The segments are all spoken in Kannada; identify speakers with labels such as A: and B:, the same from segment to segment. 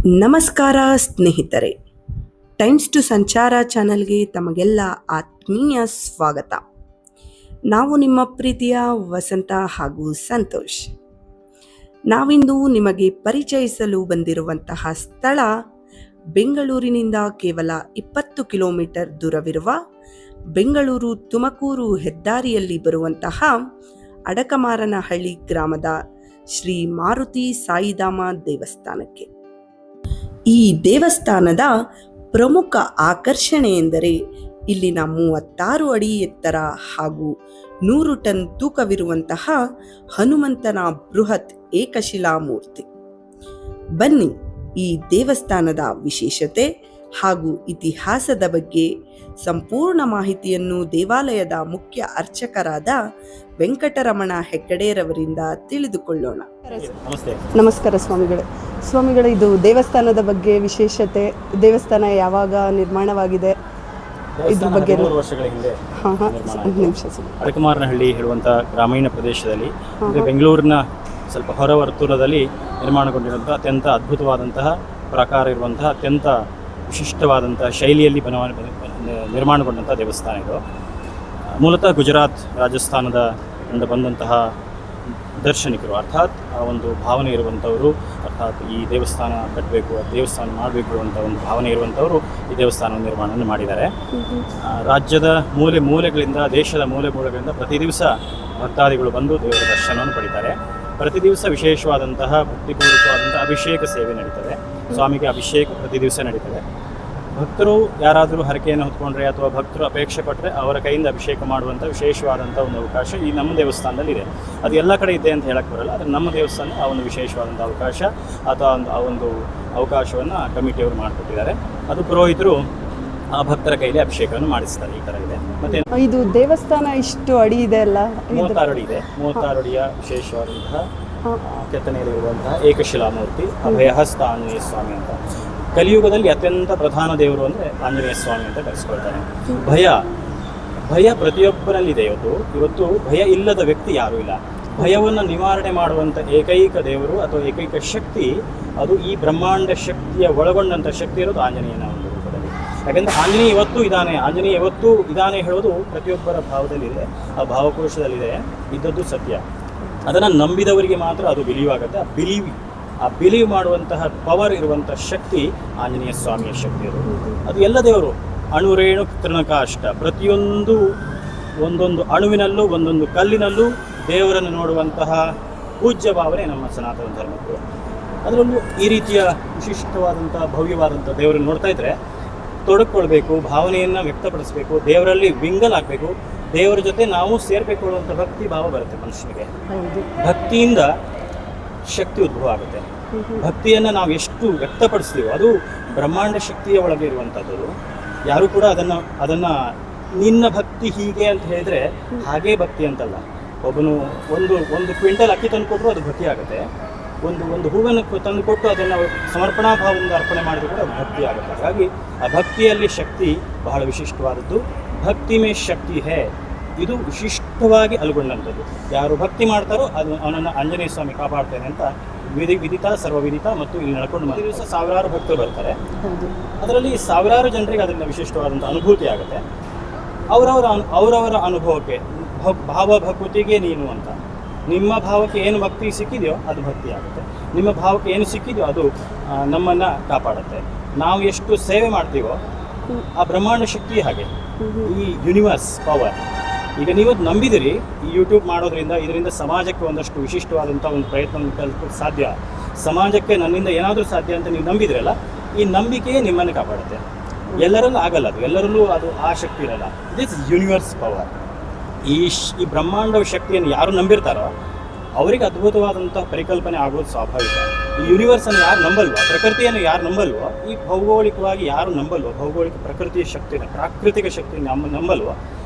A: ನಮಸ್ಕಾರ ಸ್ನೇಹಿತರೆ, ಟೈಮ್ಸ್ ಟು ಸಂಚಾರ ಚಾನಲ್ಗೆ ತಮಗೆಲ್ಲ ಆತ್ಮೀಯ ಸ್ವಾಗತ. ನಾವು ನಿಮ್ಮ ಪ್ರೀತಿಯ ವಸಂತ ಹಾಗೂ ಸಂತೋಷ್. ನಾವಿಂದು ನಿಮಗೆ ಪರಿಚಯಿಸಲು ಬಂದಿರುವಂತಹ ಸ್ಥಳ ಬೆಂಗಳೂರಿನಿಂದ ಕೇವಲ 20 ಕಿಲೋಮೀಟರ್ ದೂರವಿರುವ ಬೆಂಗಳೂರು ತುಮಕೂರು ಹೆದ್ದಾರಿಯಲ್ಲಿ ಬರುವಂತಹ ಅಡಕಮಾರನಹಳ್ಳಿ ಗ್ರಾಮದ ಶ್ರೀ ಮಾರುತಿ ಸಾಯಿಧಾಮ ದೇವಸ್ಥಾನಕ್ಕೆ. ಈ ದೇವಸ್ಥಾನದ ಪ್ರಮುಖ ಆಕರ್ಷಣೆ ಎಂದರೆ ಇಲ್ಲಿನ 36 ಅಡಿ ಎತ್ತರ ಹಾಗೂ 100 ಟನ್ ತೂಕವಿರುವಂತಹ ಹನುಮಂತನ ಬೃಹತ್ ಏಕಶಿಲಾ ಮೂರ್ತಿ. ಬನ್ನಿ, ಈ ದೇವಸ್ಥಾನದ ವಿಶೇಷತೆ ಹಾಗೂ ಇತಿಹಾಸದ ಬಗ್ಗೆ ಸಂಪೂರ್ಣ ಮಾಹಿತಿಯನ್ನು ದೇವಾಲಯದ ಮುಖ್ಯ ಅರ್ಚಕರಾದ ವೆಂಕಟರಮಣ ಹೆಗ್ಗಡೆರವರಿಂದ ತಿಳಿದುಕೊಳ್ಳೋಣ. ನಮಸ್ಕಾರ ಸ್ವಾಮಿಗಳೇ, ಇದು ದೇವಸ್ಥಾನದ ಬಗ್ಗೆ ವಿಶೇಷತೆ, ದೇವಸ್ಥಾನ ಯಾವಾಗ ನಿರ್ಮಾಣವಾಗಿದೆ ಇದ್ರ ಬಗ್ಗೆ?
B: 3 ವರ್ಷಗಳ ಹಿಂದೆ ಅಡಕಮಾರನಹಳ್ಳಿ ಹೇಳುವಂಥ ಗ್ರಾಮೀಣ ಪ್ರದೇಶದಲ್ಲಿ ಬೆಂಗಳೂರಿನ ಸ್ವಲ್ಪ ಹೊರ ವರ್ತುಲದಲ್ಲಿ ನಿರ್ಮಾಣಗೊಂಡಿರುವಂಥ ಅತ್ಯಂತ ಅದ್ಭುತವಾದಂತಹ ಪ್ರಕಾರ ಇರುವಂತಹ ಅತ್ಯಂತ ವಿಶಿಷ್ಟವಾದಂತಹ ಶೈಲಿಯಲ್ಲಿ ನಿರ್ಮಾಣಗೊಂಡಂಥ ದೇವಸ್ಥಾನ ಇದು. ಮೂಲತಃ ಗುಜರಾತ್, ರಾಜಸ್ಥಾನದ ಬಂದಂತಹ ದರ್ಶನಿಕರು, ಅರ್ಥಾತ್ ಆ ಒಂದು ಭಾವನೆ ಇರುವಂಥವರು, ಅರ್ಥಾತ್ ಈ ದೇವಸ್ಥಾನ ಕಟ್ಟಬೇಕು, ದೇವಸ್ಥಾನ ಮಾಡಬೇಕು ಅಂತ ಒಂದು ಭಾವನೆ ಇರುವಂಥವರು ಈ ದೇವಸ್ಥಾನ ನಿರ್ಮಾಣ ಮಾಡಿದ್ದಾರೆ. ರಾಜ್ಯದ ಮೂಲೆಗಳಿಂದ, ದೇಶದ ಮೂಲೆಗಳಿಂದ ಪ್ರತಿ ದಿವಸ ಭಕ್ತಾದಿಗಳು ಬಂದು ದೇವರ ದರ್ಶನವನ್ನು ಪಡಿತಾರೆ. ಪ್ರತಿ ದಿವಸ ವಿಶೇಷವಾದಂತಹ ಭಕ್ತಿಪೂರ್ವಕವಾದಂತಹ ಅಭಿಷೇಕ ಸೇವೆ ನಡೀತದೆ. ಸ್ವಾಮಿಗೆ ಅಭಿಷೇಕ ಪ್ರತಿ ದಿವಸ ನಡೀತದೆ. ಭಕ್ತರು ಯಾರಾದರೂ ಹರಕೆಯನ್ನು ಹೊತ್ಕೊಂಡ್ರೆ ಅಥವಾ ಭಕ್ತರು ಅಪೇಕ್ಷೆ ಪಟ್ಟರೆ ಅವರ ಕೈಯಿಂದ ಅಭಿಷೇಕ ಮಾಡುವಂಥ ವಿಶೇಷವಾದಂಥ ಒಂದು ಅವಕಾಶ ಈ ನಮ್ಮ ದೇವಸ್ಥಾನದಲ್ಲಿ ಇದೆ. ಅದು ಎಲ್ಲ ಕಡೆ ಇದೆ ಅಂತ ಹೇಳಕ್ಕೆ ಬರಲ್ಲ, ಆದರೆ ನಮ್ಮ ದೇವಸ್ಥಾನ ಆ ಒಂದು ವಿಶೇಷವಾದಂಥ ಅವಕಾಶ ಅಥವಾ ಆ ಒಂದು ಅವಕಾಶವನ್ನು ಕಮಿಟಿಯವರು ಮಾಡಿಕೊಟ್ಟಿದ್ದಾರೆ. ಅದು ಪುರೋಹಿತರು ಆ ಭಕ್ತರ ಕೈಲಿ ಅಭಿಷೇಕವನ್ನು ಮಾಡಿಸ್ತಾರೆ. ಈ ಥರ ಇದೆ. ಮತ್ತೆ
A: ಇದು ದೇವಸ್ಥಾನ ಇಷ್ಟು ಅಡಿ ಇದೆ ಅಲ್ಲ?
B: 36 ಅಡಿ ಇದೆ. 36 ಅಡಿಯ ವಿಶೇಷವಾದಂತಹ ಕೆತ್ತನೆಯಲ್ಲಿರುವಂತಹ ಏಕಶಿಲಾ ಮೂರ್ತಿ ಅಭಯಹಸ್ತ ಆಂಜನೇಯ ಸ್ವಾಮಿ ಅಂತ. ಕಲಿಯುಗದಲ್ಲಿ ಅತ್ಯಂತ ಪ್ರಧಾನ ದೇವರು ಅಂದರೆ ಆಂಜನೇಯ ಸ್ವಾಮಿ ಅಂತ ಕರೆಸ್ಕೊಳ್ತಾನೆ. ಭಯ ಪ್ರತಿಯೊಬ್ಬರಲ್ಲಿದೆ. ಇವತ್ತು ಭಯ ಇಲ್ಲದ ವ್ಯಕ್ತಿ ಯಾರೂ ಇಲ್ಲ. ಭಯವನ್ನು ನಿವಾರಣೆ ಮಾಡುವಂಥ ಏಕೈಕ ದೇವರು ಅಥವಾ ಏಕೈಕ ಶಕ್ತಿ ಅದು ಈ ಬ್ರಹ್ಮಾಂಡ ಶಕ್ತಿಯ ಒಳಗೊಂಡಂಥ ಶಕ್ತಿ ಇರೋದು ಆಂಜನೇಯನ ಒಂದು ರೂಪದಲ್ಲಿ. ಯಾಕೆಂದರೆ ಆಂಜನೇಯ ಇವತ್ತು ಇದಾನೆ ಹೇಳೋದು ಪ್ರತಿಯೊಬ್ಬರ ಭಾವದಲ್ಲಿದೆ, ಆ ಭಾವಕೋಶದಲ್ಲಿದೆ, ಇದ್ದದ್ದು ಸತ್ಯ. ಅದನ್ನು ನಂಬಿದವರಿಗೆ ಮಾತ್ರ ಅದು ಬಿಲೀವ್ ಆಗುತ್ತೆ. ಆ ಬಿಲೀವ್ ಮಾಡುವಂತಹ ಪವರ್ ಇರುವಂಥ ಶಕ್ತಿ ಆಂಜನೇಯ ಸ್ವಾಮಿಯ ಶಕ್ತಿ. ಅದು ಎಲ್ಲ ದೇವರು ಅಣುರೇಣು ತೃಣಕಾಷ್ಟ, ಪ್ರತಿಯೊಂದು ಒಂದೊಂದು ಅಣುವಿನಲ್ಲೂ ಒಂದೊಂದು ಕಲ್ಲಿನಲ್ಲೂ ದೇವರನ್ನು ನೋಡುವಂತಹ ಪೂಜ್ಯ ಭಾವನೆ ನಮ್ಮ ಸನಾತನ ಧರ್ಮದ್ದು. ಅದರಲ್ಲೂ ಈ ರೀತಿಯ ವಿಶಿಷ್ಟವಾದಂಥ ಭವ್ಯವಾದಂಥ ದೇವರನ್ನು ನೋಡ್ತಾ ಇದ್ದರೆ ತೊಡಕೊಳ್ಬೇಕು, ಭಾವನೆಯನ್ನು ವ್ಯಕ್ತಪಡಿಸಬೇಕು, ದೇವರಲ್ಲಿ ವಿಂಗಲಾಗಬೇಕು, ದೇವರ ಜೊತೆ ನಾವು ಸೇರಬೇಕು ಅನ್ನುವಂಥ ಭಕ್ತಿ ಭಾವ ಬರುತ್ತೆ ಮನುಷ್ಯನಿಗೆ. ಭಕ್ತಿಯಿಂದ ಶಕ್ತಿ ಉದ್ಭವ ಆಗುತ್ತೆ. ಭಕ್ತಿಯನ್ನು ನಾವು ಎಷ್ಟು ವ್ಯಕ್ತಪಡಿಸ್ತೀವೋ ಅದು ಬ್ರಹ್ಮಾಂಡ ಶಕ್ತಿಯ ಒಳಗೆ ಇರುವಂಥದ್ದು. ಯಾರು ಕೂಡ ಅದನ್ನು ನಿನ್ನ ಭಕ್ತಿ ಹೀಗೆ ಅಂತ ಹೇಳಿದರೆ ಹಾಗೇ ಭಕ್ತಿ ಅಂತಲ್ಲ. ಒಬ್ಬನು ಒಂದು ಕ್ವಿಂಟಲ್ ಅಕ್ಕಿ ತಂದು ಕೊಟ್ಟರು ಅದು ಭಕ್ತಿ ಆಗುತ್ತೆ. ಒಂದು ಹೂವನ್ನು ತಂದು ಕೊಟ್ಟು ಅದನ್ನು ಸಮರ್ಪಣಾ ಭಾವದಿಂದ ಅರ್ಪಣೆ ಮಾಡಿದ್ರು ಕೂಡ ಅದು ಭಕ್ತಿ ಆಗುತ್ತೆ. ಹಾಗಾಗಿ ಆ ಭಕ್ತಿಯಲ್ಲಿ ಶಕ್ತಿ ಬಹಳ ವಿಶಿಷ್ಟವಾದದ್ದು. ಭಕ್ತಿ ಮೇ ಶಕ್ತಿ ಹೇ, ಇದು ವಿಶಿಷ್ಟವಾಗಿ ಅಲ್ಗೊಂಡಂಥದ್ದು. ಯಾರು ಭಕ್ತಿ ಮಾಡ್ತಾರೋ ಅದು ಅವನನ್ನು ಆಂಜನೇಯ ಸ್ವಾಮಿ ಕಾಪಾಡ್ತೇನೆ ಅಂತ ವಿದಿತ ಸರ್ವವಿದಿತ. ಮತ್ತು ಇಲ್ಲಿ ನಡ್ಕೊಂಡು ಪ್ರತಿ ದಿವಸ ಸಾವಿರಾರು ಭಕ್ತರು ಬರ್ತಾರೆ. ಅದರಲ್ಲಿ ಸಾವಿರಾರು ಜನರಿಗೆ ಅದರಿಂದ ವಿಶಿಷ್ಟವಾದಂಥ ಅನುಭೂತಿ ಆಗುತ್ತೆ. ಅವರವರ ಅನುಭವಕ್ಕೆ ಭಾವಭಕುತಿಗೆ ನೀನು ಅಂತ, ನಿಮ್ಮ ಭಾವಕ್ಕೆ ಏನು ಭಕ್ತಿ ಸಿಕ್ಕಿದೆಯೋ ಅದು ಭಕ್ತಿ ಆಗುತ್ತೆ. ನಿಮ್ಮ ಭಾವಕ್ಕೆ ಏನು ಸಿಕ್ಕಿದೆಯೋ ಅದು ನಮ್ಮನ್ನು ಕಾಪಾಡುತ್ತೆ. ನಾವು ಎಷ್ಟು ಸೇವೆ ಮಾಡ್ತೀವೋ ಆ ಬ್ರಹ್ಮಾಂಡ ಶಕ್ತಿ ಹಾಗೆ, ಈ ಯೂನಿವರ್ಸ್ ಪವರ್. ಈಗ ನೀವು ನಂಬಿದಿರಿ, ಈ ಯೂಟ್ಯೂಬ್ ಮಾಡೋದ್ರಿಂದ ಇದರಿಂದ ಸಮಾಜಕ್ಕೆ ಒಂದಷ್ಟು ವಿಶಿಷ್ಟವಾದಂಥ ಒಂದು ಪ್ರಯತ್ನ ಕಲಿಸೋಕ್ಕೆ ಸಾಧ್ಯ. ಸಮಾಜಕ್ಕೆ ನನ್ನಿಂದ ಏನಾದರೂ ಸಾಧ್ಯ ಅಂತ ನೀವು ನಂಬಿದ್ರಲ್ಲ, ಈ ನಂಬಿಕೆಯೇ ನಿಮ್ಮನ್ನು ಕಾಪಾಡುತ್ತೆ. ಎಲ್ಲರಲ್ಲೂ ಆಗಲ್ಲ ಅದು, ಎಲ್ಲರಲ್ಲೂ ಅದು ಆ ಶಕ್ತಿ ಇರಲ್ಲ. This universe power. ಈ ಬ್ರಹ್ಮಾಂಡ ಶಕ್ತಿಯನ್ನು ಯಾರು ನಂಬಿರ್ತಾರೋ ಅವರಿಗೆ ಅದ್ಭುತವಾದಂಥ ಪರಿಕಲ್ಪನೆ ಆಗೋದು ಸ್ವಾಭಾವಿಕ. ಈ ಯೂನಿವರ್ಸನ್ನು ಯಾರು ನಂಬಲ್ವೋ, ಪ್ರಕೃತಿಯನ್ನು ಯಾರು ನಂಬಲ್ವೋ, ಈ ಭೌಗೋಳಿಕವಾಗಿ ಯಾರು ನಂಬಲ್ವೋ, ಭೌಗೋಳಿಕ ಪ್ರಕೃತಿಯ ಶಕ್ತಿನ, ಪ್ರಾಕೃತಿಕ ಶಕ್ತಿಯನ್ನು ನಂಬಲ್ವೋ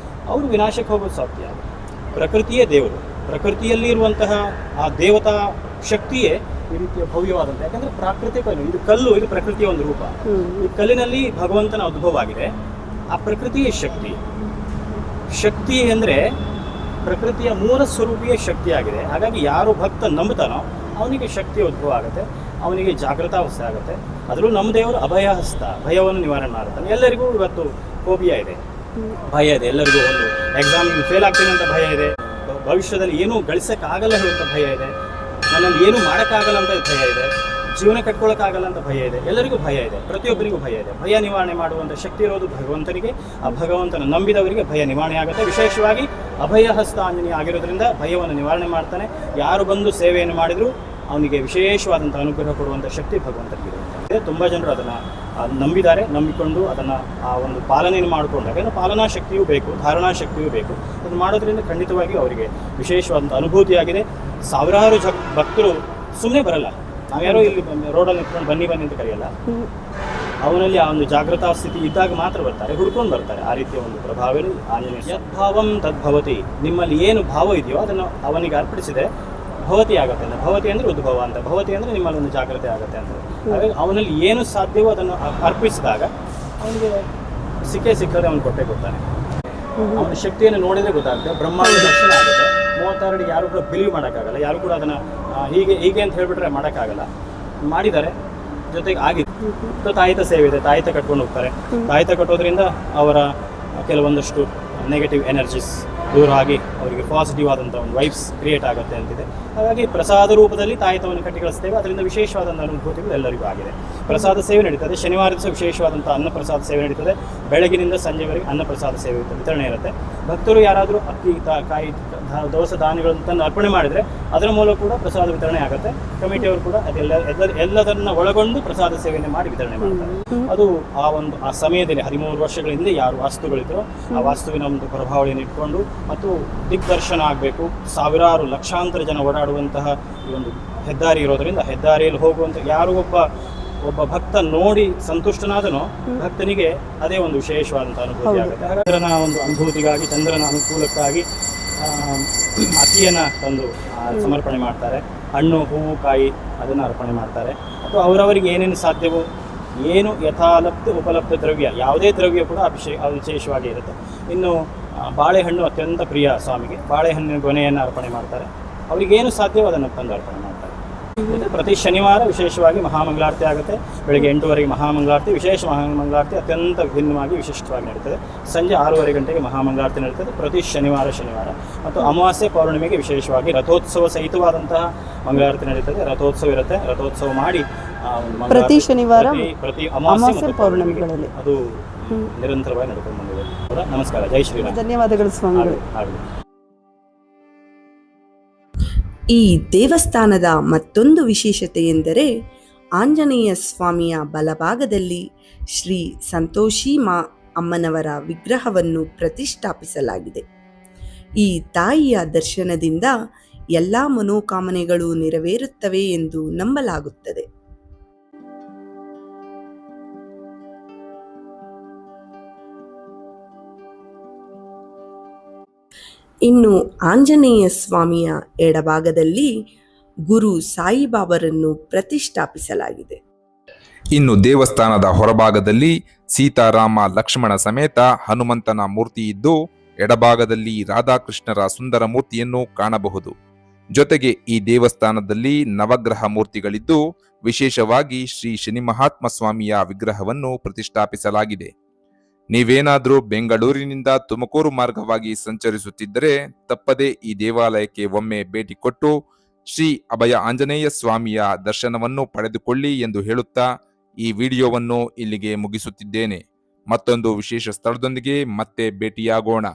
B: ಅವರು ವಿನಾಶಕ್ಕೆ ಹೋಗೋದು ಸಾಧ್ಯ. ಪ್ರಕೃತಿಯೇ ದೇವರು. ಪ್ರಕೃತಿಯಲ್ಲಿ ಇರುವಂತಹ ಆ ದೇವತಾ ಶಕ್ತಿಯೇ ಈ ರೀತಿಯ ಭವ್ಯವಾದಂಥ, ಯಾಕಂದರೆ ಪ್ರಾಕೃತಿಕ, ಇದು ಕಲ್ಲು, ಇದು ಪ್ರಕೃತಿಯ ಒಂದು ರೂಪ. ಈ ಕಲ್ಲಿನಲ್ಲಿ ಭಗವಂತನ ಉದ್ಭವ ಆಗಿದೆ. ಆ ಪ್ರಕೃತಿಯೇ ಶಕ್ತಿ ಅಂದರೆ ಪ್ರಕೃತಿಯ ಮೂಲ ಸ್ವರೂಪಿಯ ಶಕ್ತಿಯಾಗಿದೆ. ಹಾಗಾಗಿ ಯಾರು ಭಕ್ತ ನಂಬುತ್ತಾನೋ ಅವನಿಗೆ ಶಕ್ತಿಯ ಉದ್ಭವ ಆಗುತ್ತೆ. ಅವನಿಗೆ ಜಾಗೃತಾವಸ್ಥೆ ಆಗುತ್ತೆ. ಅದರಲ್ಲೂ ನಮ್ಮ ದೇವರು ಅಭಯ ಹಸ್ತ, ಭಯವನ್ನು ನಿವಾರಣೆ ಮಾಡ್ತಾನೆ. ಎಲ್ಲರಿಗೂ ಇವತ್ತು ಫೋಬಿಯಾ ಇದೆ, ಭಯ ಇದೆ. ಎಲ್ಲರಿಗೂ ಒಂದು ಎಕ್ಸಾಮಿಗೆ ಫೇಲ್ ಆಗ್ತೀನಿ ಅಂತ ಭಯ ಇದೆ, ಭವಿಷ್ಯದಲ್ಲಿ ಏನೂ ಗಳಿಸೋಕ್ಕಾಗಲ್ಲ ಹೇಳುವಂಥ ಭಯ ಇದೆ, ನನ್ನಲ್ಲಿ ಏನೂ ಮಾಡೋಕ್ಕಾಗಲ್ಲ ಅಂತ ಭಯ ಇದೆ, ಜೀವನ ಕಟ್ಕೊಳ್ಳೋಕ್ಕಾಗಲ್ಲ ಅಂತ ಭಯ ಇದೆ. ಎಲ್ಲರಿಗೂ ಭಯ ಇದೆ, ಪ್ರತಿಯೊಬ್ಬರಿಗೂ ಭಯ ಇದೆ. ಭಯ ನಿವಾರಣೆ ಮಾಡುವಂಥ ಶಕ್ತಿ ಇರೋದು ಭಗವಂತನಿಗೆ. ಆ ಭಗವಂತನ ನಂಬಿದವರಿಗೆ ಭಯ ನಿವಾರಣೆ ಆಗುತ್ತೆ. ವಿಶೇಷವಾಗಿ ಅಭಯ ಹಸ್ತ ಆಂಜನೇಯ ಆಗಿರೋದ್ರಿಂದ ಭಯವನ್ನು ನಿವಾರಣೆ ಮಾಡ್ತಾನೆ. ಯಾರು ಬಂದು ಸೇವೆಯನ್ನು ಮಾಡಿದರೂ ಅವನಿಗೆ ವಿಶೇಷವಾದಂಥ ಅನುಗ್ರಹ ಕೊಡುವಂಥ ಶಕ್ತಿ ಭಗವಂತನಿಗೆ. ತುಂಬ ಜನರು ಅದನ್ನು ನಂಬಿದ್ದಾರೆ, ನಂಬಿಕೊಂಡು ಅದನ್ನು ಆ ಒಂದು ಪಾಲನೆಯನ್ನು ಮಾಡಿಕೊಂಡಾಗ ಏನು ಪಾಲನಾ ಶಕ್ತಿಯೂ ಬೇಕು, ಧಾರಣಾ ಶಕ್ತಿಯೂ ಬೇಕು. ಅದು ಮಾಡೋದ್ರಿಂದ ಖಂಡಿತವಾಗಿಯೂ ಅವರಿಗೆ ವಿಶೇಷವಾದಂಥ ಅನುಭೂತಿಯಾಗಿದೆ. ಸಾವಿರಾರು ಭಕ್ತರು ಸುಮ್ಮನೆ ಬರಲ್ಲ. ನಾವ್ಯಾರೋ ಇಲ್ಲಿ ರೋಡಲ್ಲಿ ನಿಂತ್ಕೊಂಡು ಬನ್ನಿ ಅಂತ ಕರೆಯಲ್ಲ. ಅವನಲ್ಲಿ ಆ ಒಂದು ಜಾಗೃತಾ ಸ್ಥಿತಿ ಇದ್ದಾಗ ಮಾತ್ರ ಬರ್ತಾರೆ, ಹುಡ್ಕೊಂಡು ಬರ್ತಾರೆ. ಆ ರೀತಿಯ ಒಂದು ಪ್ರಭಾವ ಆಂಜನೇಯ. ಯದ್ಭಾವಂ ತದ್ಭವತಿ, ನಿಮ್ಮಲ್ಲಿ ಏನು ಭಾವ ಇದೆಯೋ ಅದನ್ನು ಅವನಿಗೆ ಅರ್ಪಿಸಿದೆ ಭವತಿ ಆಗುತ್ತೆ ಅಂತ. ಭವತಿ ಅಂದರೆ ಉದ್ಭವ ಅಂತ, ಭವತಿ ಅಂದರೆ ನಿಮ್ಮಲ್ಲಿ ಒಂದು ಜಾಗ್ರತೆ ಆಗುತ್ತೆ ಅಂತ. ಹಾಗಾಗಿ ಅವನಲ್ಲಿ ಏನು ಸಾಧ್ಯವೋ ಅದನ್ನು ಅರ್ಪಿಸಿದಾಗ ಅವನಿಗೆ ಸಿಕ್ಕದೆ ಅವನು ಕೊಟ್ಟೆ ಕೊಡ್ತಾನೆ. ಅವನ ಶಕ್ತಿಯನ್ನು ನೋಡಿದರೆ ಗೊತ್ತಾಗುತ್ತೆ. ಬ್ರಹ್ಮಾಂಡ ದರ್ಶನ ಆಗುತ್ತೆ. 36 ಅಡಿ ಯಾರು ಕೂಡ ಬಿಲೀವ್ ಮಾಡೋಕ್ಕಾಗಲ್ಲ, ಯಾರು ಕೂಡ ಅದನ್ನು ಹೀಗೆ ಅಂತ ಹೇಳಿಬಿಟ್ರೆ ಮಾಡೋಕ್ಕಾಗಲ್ಲ. ಮಾಡಿದ್ದಾರೆ, ಜೊತೆಗೆ ಆಗಿತ್ತು. ತಾಯಿತ ಸೇವೆ ಇದೆ, ತಾಯಿತ ಕಟ್ಕೊಂಡು ಹೋಗ್ತಾರೆ. ತಾಯಿತ ಕಟ್ಟೋದ್ರಿಂದ ಅವರ ಕೆಲವೊಂದಷ್ಟು ನೆಗೆಟಿವ್ ಎನರ್ಜೀಸ್ ದೂರ ಆಗಿ ಅವರಿಗೆ ಪಾಸಿಟಿವ್ ಆದಂಥ ಒಂದು ವೈಬ್ಸ್ ಕ್ರಿಯೇಟ್ ಆಗುತ್ತೆ ಅಂತಿದೆ. ಹಾಗಾಗಿ ಪ್ರಸಾದ ರೂಪದಲ್ಲಿ ತಾಯಿತವನ್ನು ಕಟ್ಟಿ ಕಳಿಸ್ತೇವೆ. ಅದರಿಂದ ವಿಶೇಷವಾದಂಥ ಅನುಭೂತಿಗಳು ಎಲ್ಲರಿಗೂ ಆಗಿದೆ. ಪ್ರಸಾದ ಸೇವೆ ನಡೀತದೆ. ಶನಿವಾರ ದಿವಸ ವಿಶೇಷವಾದಂಥ ಅನ್ನಪ್ರಸಾದ ಸೇವೆ ನಡೀತದೆ. ಬೆಳಗಿನಿಂದ ಸಂಜೆವರೆಗೆ ಅನ್ನಪ್ರಸಾದ ಸೇವೆ ವಿತರಣೆ ಇರುತ್ತೆ. ಭಕ್ತರು ಯಾರಾದರೂ ಅಕ್ಕಿ, ಕಾಯಿ, ದವಸ ಧಾನ್ಯಗಳನ್ನು ತಂದು ಅರ್ಪಣೆ ಮಾಡಿದರೆ ಅದರ ಮೂಲಕ ಕೂಡ ಪ್ರಸಾದ ವಿತರಣೆ ಆಗುತ್ತೆ. ಕಮಿಟಿಯವರು ಕೂಡ ಎಲ್ಲದನ್ನು ಒಳಗೊಂಡು ಪ್ರಸಾದ ಸೇವೆಯನ್ನು ಮಾಡಿ ವಿತರಣೆ ಮಾಡ್ತಾರೆ. ಅದು ಆ ಸಮಯದಲ್ಲಿ 13 ವರ್ಷಗಳ ಹಿಂದೆ ಯಾರು ವಾಸ್ತುಗಳಿದ್ರು ಆ ವಾಸ್ತುವಿನ ಒಂದು ಪ್ರಭಾವಳಿಯನ್ನು ಇಟ್ಕೊಂಡು ಮತ್ತು ದಿಗ್ದರ್ಶನ ಆಗಬೇಕು. ಸಾವಿರಾರು ಲಕ್ಷಾಂತರ ಜನ ಓಡಾಡುವಂತಹ ಈ ಒಂದು ಹೆದ್ದಾರಿ ಇರೋದರಿಂದ ಹೆದ್ದಾರಿಯಲ್ಲಿ ಹೋಗುವಂಥ ಯಾರು ಒಬ್ಬ ಭಕ್ತ ನೋಡಿ ಸಂತುಷ್ಟನಾದನೋ ಭಕ್ತನಿಗೆ ಅದೇ ಒಂದು ವಿಶೇಷವಾದಂಥ ಅನುಭೂತಿ ಆಗುತ್ತೆ. ಚಂದ್ರನ ಒಂದು ಅನುಭೂತಿಗಾಗಿ, ಚಂದ್ರನ ಅನುಕೂಲಕ್ಕಾಗಿ ಅಕ್ಕಿಯನ್ನು ತಂದು ಸಮರ್ಪಣೆ ಮಾಡ್ತಾರೆ. ಹಣ್ಣು, ಹೂವು, ಕಾಯಿ ಅದನ್ನು ಅರ್ಪಣೆ ಮಾಡ್ತಾರೆ. ಮತ್ತು ಅವರವರಿಗೆ ಏನೇನು ಸಾಧ್ಯವೋ, ಏನು ಯಥಾಲಬ್ಧ ಉಪಲಬ್ಧ ದ್ರವ್ಯ, ಯಾವುದೇ ದ್ರವ್ಯ ಕೂಡ ವಿಶೇಷವಾಗಿ ಇರುತ್ತೆ. ಇನ್ನು ಬಾಳೆಹಣ್ಣು ಅತ್ಯಂತ ಪ್ರಿಯ ಸ್ವಾಮಿಗೆ. ಬಾಳೆಹಣ್ಣಿನ ಗೊನೆಯನ್ನು ಅರ್ಪಣೆ ಮಾಡ್ತಾರೆ. ಅವರಿಗೇನು ಸಾಧ್ಯವೋ ಅದನ್ನು ತಂದು ಅರ್ಪಣೆ ಮಾಡ್ತಾರೆ. ಪ್ರತಿ ಶನಿವಾರ ವಿಶೇಷವಾಗಿ ಮಹಾಮಂಗಳಾರತಿ ಆಗುತ್ತೆ. ಬೆಳಗ್ಗೆ 8:00 ಮಹಾಮಂಗಳಾರತಿ, ವಿಶೇಷ ಮಹಾಮಂಗಳಾರತಿ ಅತ್ಯಂತ ಭಿನ್ನವಾಗಿ ವಿಶಿಷ್ಟವಾಗಿ ನಡೀತದೆ. ಸಂಜೆ 6:30 ಗಂಟೆಗೆ ಮಹಾಮಂಗಳಾರತಿ ನಡೀತದೆ ಪ್ರತಿ ಶನಿವಾರ. ಮತ್ತು ಅಮಾವಾಸ್ಯೆ ಪೌರ್ಣಿಮೆಗೆ ವಿಶೇಷವಾಗಿ ರಥೋತ್ಸವ ಸಹಿತವಾದಂತಹ ಮಂಗಳಾರತಿ ನಡೀತದೆ. ರಥೋತ್ಸವ ಇರುತ್ತೆ. ರಥೋತ್ಸವ ಮಾಡಿ
A: ಪ್ರತಿ ಶನಿವಾರ,
B: ಪ್ರತಿ ಅಮಾವಾಸ್ಯೆ ಪೌರ್ಣಿಮೆಗಳಲ್ಲಿ ಅದು ನಿರಂತರವಾಗಿ ನಡ್ಕೊಂಡು ಬಂದಿದೆ. ನಮಸ್ಕಾರ, ಜೈ ಶ್ರೀರಾಮ್.
A: ಧನ್ಯವಾದಗಳು ಸ್ವಾಮಿಗಳು. ಈ ದೇವಸ್ಥಾನದ ಮತ್ತೊಂದು ವಿಶೇಷತೆ ಎಂದರೆ ಆಂಜನೇಯ ಸ್ವಾಮಿಯ ಬಲಭಾಗದಲ್ಲಿ ಶ್ರೀ ಸಂತೋಷಿ ಅಮ್ಮನವರ ವಿಗ್ರಹವನ್ನು ಪ್ರತಿಷ್ಠಾಪಿಸಲಾಗಿದೆ. ಈ ತಾಯಿಯ ದರ್ಶನದಿಂದ ಎಲ್ಲ ಮನೋಕಾಮನೆಗಳು ನೆರವೇರುತ್ತವೆ ಎಂದು ನಂಬಲಾಗುತ್ತದೆ. ಇನ್ನು ಆಂಜನೇಯ ಸ್ವಾಮಿಯ ಎಡಭಾಗದಲ್ಲಿ ಗುರು ಸಾಯಿಬಾಬರನ್ನು ಪ್ರತಿಷ್ಠಾಪಿಸಲಾಗಿದೆ.
C: ಇನ್ನು ದೇವಸ್ಥಾನದ ಹೊರಭಾಗದಲ್ಲಿ ಸೀತಾರಾಮ ಲಕ್ಷ್ಮಣ ಸಮೇತ ಹನುಮಂತನ ಮೂರ್ತಿ ಇದ್ದು, ಎಡಭಾಗದಲ್ಲಿ ರಾಧಾಕೃಷ್ಣರ ಸುಂದರ ಮೂರ್ತಿಯನ್ನು ಕಾಣಬಹುದು. ಜೊತೆಗೆ ಈ ದೇವಸ್ಥಾನದಲ್ಲಿ ನವಗ್ರಹ ಮೂರ್ತಿಗಳಿದ್ದು, ವಿಶೇಷವಾಗಿ ಶ್ರೀ ಶನಿ ಮಹಾತ್ಮ ಸ್ವಾಮಿಯ ವಿಗ್ರಹವನ್ನು ಪ್ರತಿಷ್ಠಾಪಿಸಲಾಗಿದೆ. ನೀವೇನಾದರೂ ಬೆಂಗಳೂರಿನಿಂದ ತುಮಕೂರು ಮಾರ್ಗವಾಗಿ ಸಂಚರಿಸುತ್ತಿದ್ದರೆ ತಪ್ಪದೇ ಈ ದೇವಾಲಯಕ್ಕೆ ಒಮ್ಮೆ ಭೇಟಿ ಕೊಟ್ಟು ಶ್ರೀ ಅಭಯ ಆಂಜನೇಯ ಸ್ವಾಮಿಯ ದರ್ಶನವನ್ನು ಪಡೆದುಕೊಳ್ಳಿ ಎಂದು ಹೇಳುತ್ತಾ ಈ ವಿಡಿಯೋವನ್ನು ಇಲ್ಲಿಗೆ ಮುಗಿಸುತ್ತಿದ್ದೇನೆ. ಮತ್ತೊಂದು ವಿಶೇಷ ಸ್ಥಳದೊಂದಿಗೆ ಮತ್ತೆ ಭೇಟಿಯಾಗೋಣ.